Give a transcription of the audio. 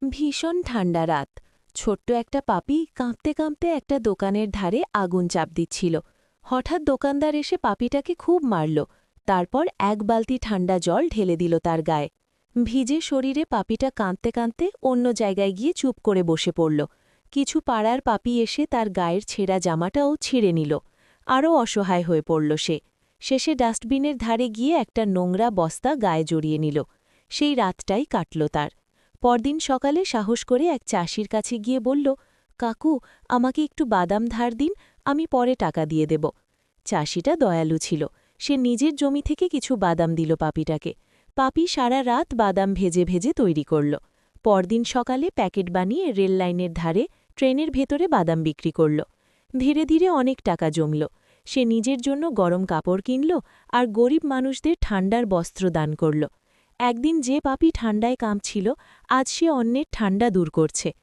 ভীষণ ঠান্ডা রাত। ছোট্ট একটা পাপি কাঁপতে কাঁপতে একটা দোকানের ধারে আগুন চাপ দিচ্ছিল। হঠাৎ দোকানদার এসে পাপিটাকে খুব মারল। তারপর এক বালতি ঠান্ডা জল ঢেলে দিল তার গায়ে। ভিজে শরীরে পাপিটা কাঁদতে কাঁদতে অন্য জায়গায় গিয়ে চুপ করে বসে পড়ল। কিছু পাড়ার পাপি এসে তার গায়ের ছেঁড়া জামাটাও ছিঁড়ে নিল। আরও অসহায় হয়ে পড়ল সে। শেষে ডাস্টবিনের ধারে গিয়ে একটা নোংরা বস্তা গায়ে জড়িয়ে নিল। সেই রাতটাই কাটল তার। পরদিন সকালে সাহস করে এক চাষির কাছে গিয়ে বলল, কাকু, আমাকে একটু বাদাম ধার দিন, আমি পরে টাকা দিয়ে দেব। চাষিটা দয়ালু ছিল। সে নিজের জমি থেকে কিছু বাদাম দিল পাপিটাকে। পাপি সারা রাত বাদাম ভেজে ভেজে তৈরি করল। পরদিন সকালে প্যাকেট বানিয়ে রেল লাইনের ধারে ট্রেনের ভেতরে বাদাম বিক্রি করল। ধীরে ধীরে অনেক টাকা জমল। সে নিজের জন্য গরম কাপড় কিনল আর গরিব মানুষদের ঠান্ডার বস্ত্র দান করল। একদিন যে পাপি ঠান্ডায় কাঁপছিল, আজ সে অন্যের ঠান্ডা দূর করছে।